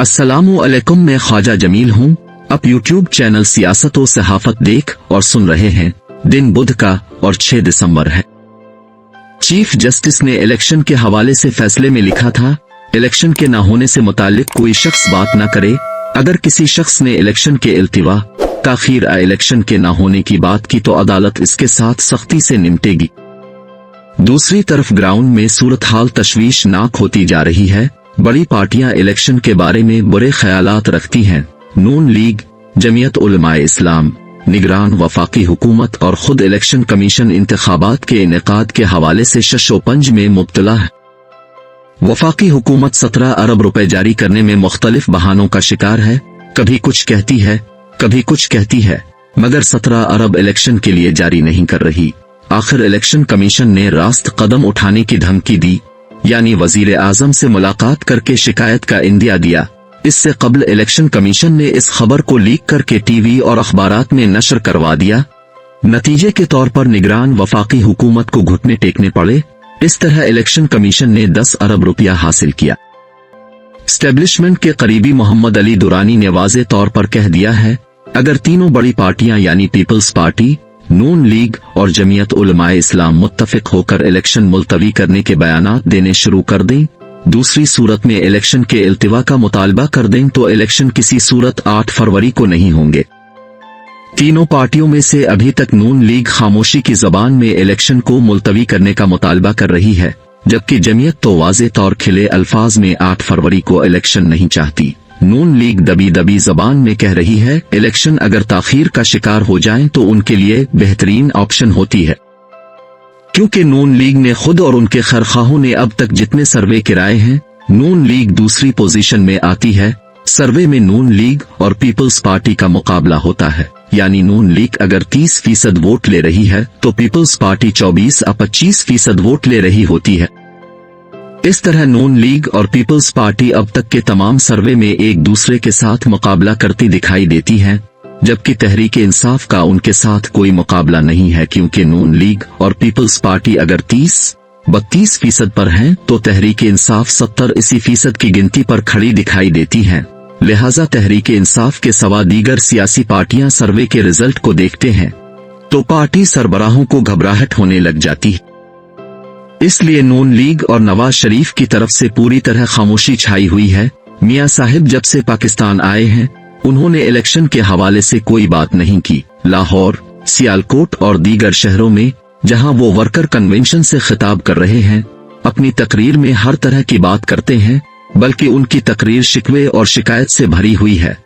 अस्सलामु अलैकुम, मैं ख्वाजा जमील हूँ। आप यूट्यूब चैनल सियासत और सहाफत देख और सुन रहे हैं। दिन बुध का और 6 दिसंबर है। चीफ जस्टिस ने इलेक्शन के हवाले से फैसले में लिखा था, इलेक्शन के न होने से मुताल्लिक कोई शख्स बात न करे। अगर किसी शख्स ने इलेक्शन के इल्तिवा ताखीर इलेक्शन के न होने की बात की तो अदालत इसके साथ सख्ती से निपटेगी। दूसरी तरफ ग्राउंड में सूरत हाल तशवीशनाक होती जा रही है। बड़ी पार्टियां इलेक्शन के बारे में बुरे ख्यालात रखती हैं। नून लीग, जमीयत उलमाए इस्लाम, निगरान वफाकी हुकूमत और खुद इलेक्शन कमीशन इंतखाबात के इनेकाद के हवाले से शशोपंज में मुब्तला है। वफाकी हुकूमत 17 अरब रुपए जारी करने में मुख्तलिफ बहानों का शिकार है। कभी कुछ कहती है, कभी कुछ कहती है, मगर 17 अरब इलेक्शन के लिए जारी नहीं कर रही। आखिर इलेक्शन कमीशन ने रास्त कदम उठाने की धमकी दी, यानी वजीर आजम से मुलाकात करके शिकायत का इंदिया दिया। इससे कबल इलेक्शन कमीशन ने इस खबर को लीक करके टीवी और अखबारात में नशर करवा दिया। नतीजे के तौर पर निगरान वफाकी हुकूमत को घुटने टेकने पड़े। इस तरह इलेक्शन कमीशन ने 10 अरब रुपया हासिल किया। एस्टेब्लिशमेंट के करीबी मोहम्मद अली दुरानी ने वाज़े तौर पर कह दिया है, अगर तीनों बड़ी पार्टियां यानी पीपल्स पार्टी, नून लीग और जमीयत उलमाए इस्लाम मुत्तफिक होकर इलेक्शन मुलतवी करने के बयानात देने शुरू कर दें, दूसरी सूरत में इलेक्शन के इल्तिवा का मुतालबा कर दें तो इलेक्शन किसी सूरत 8 फरवरी को नहीं होंगे। तीनों पार्टियों में से अभी तक नून लीग खामोशी की जबान में इलेक्शन को मुलतवी करने का मुतालबा कर रही है, जबकि जमीयत तो वाज़े तौर खिले अल्फाज में 8 फरवरी को इलेक्शन नहीं चाहती। नून लीग दबी दबी जबान में कह रही है, इलेक्शन अगर ताखीर का शिकार हो जाएं तो उनके लिए बेहतरीन ऑप्शन होती है, क्योंकि नून लीग ने खुद और उनके खैरखाहों ने अब तक जितने सर्वे कराए हैं, नून लीग दूसरी पोजीशन में आती है। सर्वे में नून लीग और पीपल्स पार्टी का मुकाबला होता है, यानी नून लीग अगर 30% वोट ले रही है तो पीपल्स पार्टी 24 या 25% वोट ले रही होती है। इस तरह नून लीग और पीपल्स पार्टी अब तक के तमाम सर्वे में एक दूसरे के साथ मुकाबला करती दिखाई देती हैं, जबकि तहरीक इंसाफ का उनके साथ कोई मुकाबला नहीं है, क्योंकि नून लीग और पीपल्स पार्टी अगर 30-32% पर हैं तो तहरीक इंसाफ 70-80% की गिनती पर खड़ी दिखाई देती है। लिहाजा तहरीक इंसाफ के सिवा दीगर सियासी पार्टियां सर्वे के रिजल्ट को देखते हैं तो पार्टी सरबराहों को घबराहट होने लग जाती है। इसलिए नून लीग और नवाज शरीफ की तरफ से पूरी तरह खामोशी छाई हुई है। मियां साहिब जब से पाकिस्तान आए हैं उन्होंने इलेक्शन के हवाले से कोई बात नहीं की। लाहौर, सियालकोट और दीगर शहरों में जहां वो वर्कर कन्वेंशन से खिताब कर रहे हैं, अपनी तकरीर में हर तरह की बात करते हैं, बल्कि उनकी तकरीर शिकवे और शिकायत से भरी हुई है।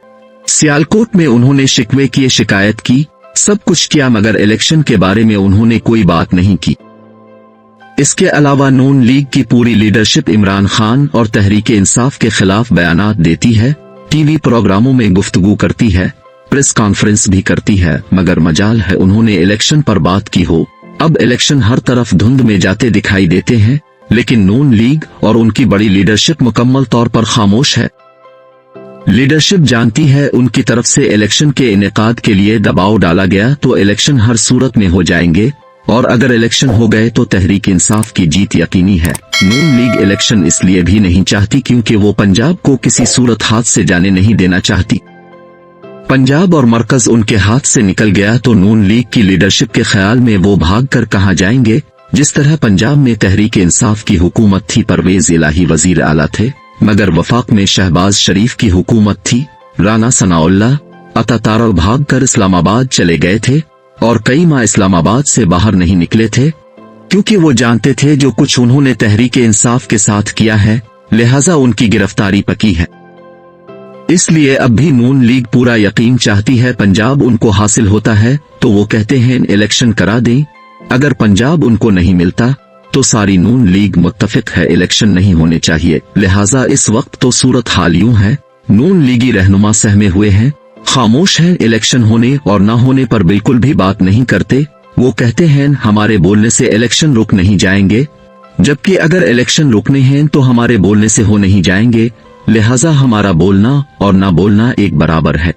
सियालकोट में उन्होंने शिकवे किए, शिकायत की, सब कुछ किया, मगर इलेक्शन के बारे में उन्होंने कोई बात नहीं की। इसके अलावा नून लीग की पूरी लीडरशिप इमरान खान और तहरीक इंसाफ के खिलाफ बयानात देती है, टीवी प्रोग्रामों में गुफ्तगू करती है, प्रेस कॉन्फ्रेंस भी करती है, मगर मजाल है उन्होंने इलेक्शन पर बात की हो। अब इलेक्शन हर तरफ धुंध में जाते दिखाई देते हैं, लेकिन नून लीग और उनकी बड़ी लीडरशिप मुकम्मल तौर पर खामोश है। लीडरशिप जानती है उनकी तरफ से इलेक्शन के इनेकाद के लिए दबाव डाला गया तो इलेक्शन हर सूरत में हो जाएंगे, और अगर इलेक्शन हो गए तो तहरीक इंसाफ की जीत यकीनी है। नून लीग इलेक्शन इसलिए भी नहीं चाहती क्योंकि वो पंजाब को किसी सूरत हाथ से जाने नहीं देना चाहती। पंजाब और मरकज उनके हाथ से निकल गया तो नून लीग की लीडरशिप के ख्याल में वो भाग कर कहां जाएंगे। जिस तरह पंजाब में तहरीक इंसाफ की हुकूमत थी, परवेज इलाही वजीर आला थे, मगर वफाक में शहबाज शरीफ की हुकूमत थी, राना सनाउल्लाह अता तारल भाग कर इस्लामाबाद चले गए थे और कई माह इस्लामाबाद से बाहर नहीं निकले थे, क्योंकि वो जानते थे जो कुछ उन्होंने तहरीक इंसाफ के साथ किया है, लिहाजा उनकी गिरफ्तारी पक्की है। इसलिए अब भी नून लीग पूरा यकीन चाहती है पंजाब उनको हासिल होता है तो वो कहते हैं इलेक्शन करा दें। अगर पंजाब उनको नहीं मिलता तो सारी नून लीग मुत्तफिक है इलेक्शन नहीं होने चाहिए। लिहाजा इस वक्त तो सूरत हाल यूं है, नून लीगी रहनुमा सहमे हुए हैं, खामोश हैं, इलेक्शन होने और ना होने पर बिल्कुल भी बात नहीं करते। वो कहते हैं हमारे बोलने से इलेक्शन रुक नहीं जाएंगे, जबकि अगर इलेक्शन रुकने हैं तो हमारे बोलने से हो नहीं जाएंगे, लिहाजा हमारा बोलना और ना बोलना एक बराबर है।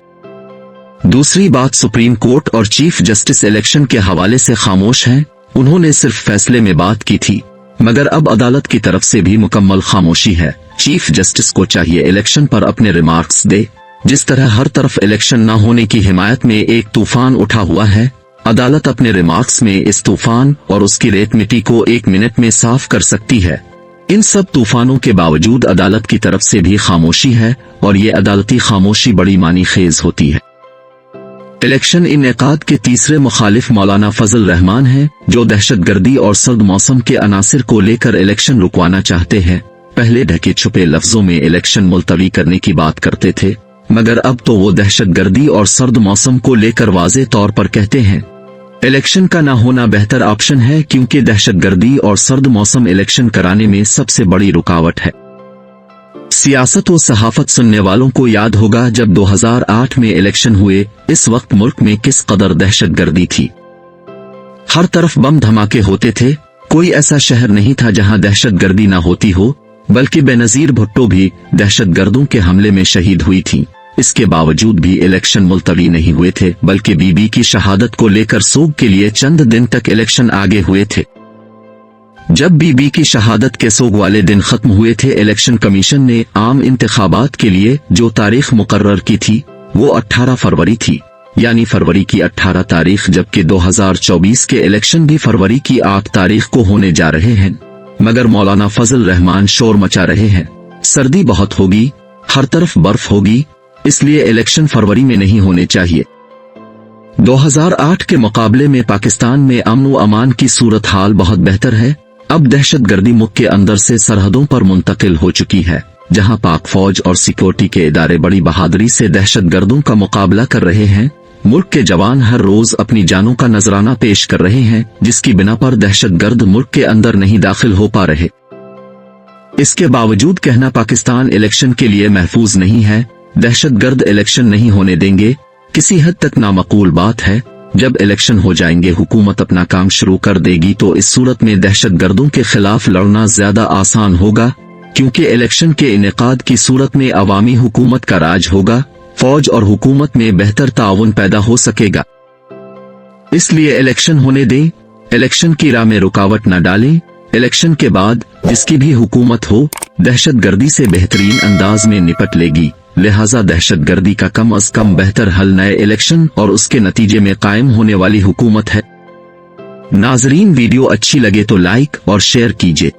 दूसरी बात, सुप्रीम कोर्ट और चीफ जस्टिस इलेक्शन के हवाले से खामोश हैं। उन्होंने सिर्फ फैसले में बात की थी, मगर अब अदालत की तरफ से भी मुकम्मल खामोशी है। चीफ जस्टिस को चाहिए इलेक्शन पर अपने रिमार्क्स दे। जिस तरह हर तरफ इलेक्शन न होने की हिमायत में एक तूफान उठा हुआ है, अदालत अपने रिमार्क्स में इस तूफान और उसकी रेत मिट्टी को 1 मिनट में साफ कर सकती है। इन सब तूफानों के बावजूद अदालत की तरफ से भी खामोशी है और ये अदालती खामोशी बड़ी मानी खेज होती है। इलेक्शन इनेकाद के तीसरे मुखालिफ मौलाना फजल रहमान हैं, जो दहशतगर्दी और सर्द मौसम के अनासिर को लेकर इलेक्शन रुकवाना चाहते हैं। पहले ढके छुपे लफ्जों में इलेक्शन मुलतवी करने की बात करते थे, मगर अब तो वो दहशतगर्दी और सर्द मौसम को लेकर वाज़े तौर पर कहते हैं इलेक्शन का ना होना बेहतर ऑप्शन है, क्योंकि दहशतगर्दी और सर्द मौसम इलेक्शन कराने में सबसे बड़ी रुकावट है। सियासत व सहाफत सुनने वालों को याद होगा जब 2008 में इलेक्शन हुए, इस वक्त मुल्क में किस कदर दहशतगर्दी थी। हर तरफ बम धमाके होते थे, कोई ऐसा शहर नहीं था जहां दहशतगर्दी ना होती हो, बल्कि बेनजीर भुट्टो भी दहशतगर्दों के हमले में शहीद हुई थी। इसके बावजूद भी इलेक्शन मुलतवी नहीं हुए थे, बल्कि बीबी की शहादत को लेकर सोग के लिए चंद दिन तक इलेक्शन आगे हुए थे। जब बीबी की शहादत के सोग वाले दिन खत्म हुए थे, इलेक्शन कमीशन ने आम इंतखाबात के लिए जो तारीख मुकर्रर की थी वो 18 फरवरी थी, यानी फरवरी की 18 तारीख, जबकि 2024 के इलेक्शन भी फरवरी की 8 तारीख को होने जा रहे हैं। मगर मौलाना फजल रहमान शोर मचा रहे हैं, सर्दी बहुत होगी, हर तरफ बर्फ होगी, इसलिए इलेक्शन फरवरी में नहीं होने चाहिए। 2008 के मुकाबले में पाकिस्तान में अमन व अमान की सूरत हाल बहुत बेहतर है। अब दहशतगर्दी मुल्क के अंदर से सरहदों पर मुंतकिल हो चुकी है, जहां पाक फौज और सिक्योरिटी के इदारे बड़ी बहादुरी से दहशतगर्दों का मुकाबला कर रहे हैं। मुल्क के जवान हर रोज अपनी जानों का नजराना पेश कर रहे हैं, जिसकी बिना पर दहशतगर्द मुल्क के अंदर नहीं दाखिल हो पा रहे। इसके बावजूद कहना पाकिस्तान इलेक्शन के लिए महफूज नहीं है, दहशतगर्द इलेक्शन नहीं होने देंगे, किसी हद तक नामकूल बात है। जब इलेक्शन हो जाएंगे, हुकूमत अपना काम शुरू कर देगी, तो इस सूरत में दहशतगर्दों के खिलाफ लड़ना ज्यादा आसान होगा, क्योंकि इलेक्शन के इनेकाद की सूरत में अवामी हुकूमत का राज होगा, फौज और हुकूमत में बेहतर ताउन पैदा हो सकेगा। इसलिए इलेक्शन होने दें, इलेक्शन की राह में रुकावट न डालें। इलेक्शन के बाद जिसकी भी हुकूमत हो, दहशतगर्दी से बेहतरीन अंदाज में निपट लेगी। लिहाजा दहशतगर्दी का कम अज कम बेहतर हल नए इलेक्शन और उसके नतीजे में कायम होने वाली हुकूमत है। नाजरीन, वीडियो अच्छी लगे तो लाइक और शेयर कीजिए।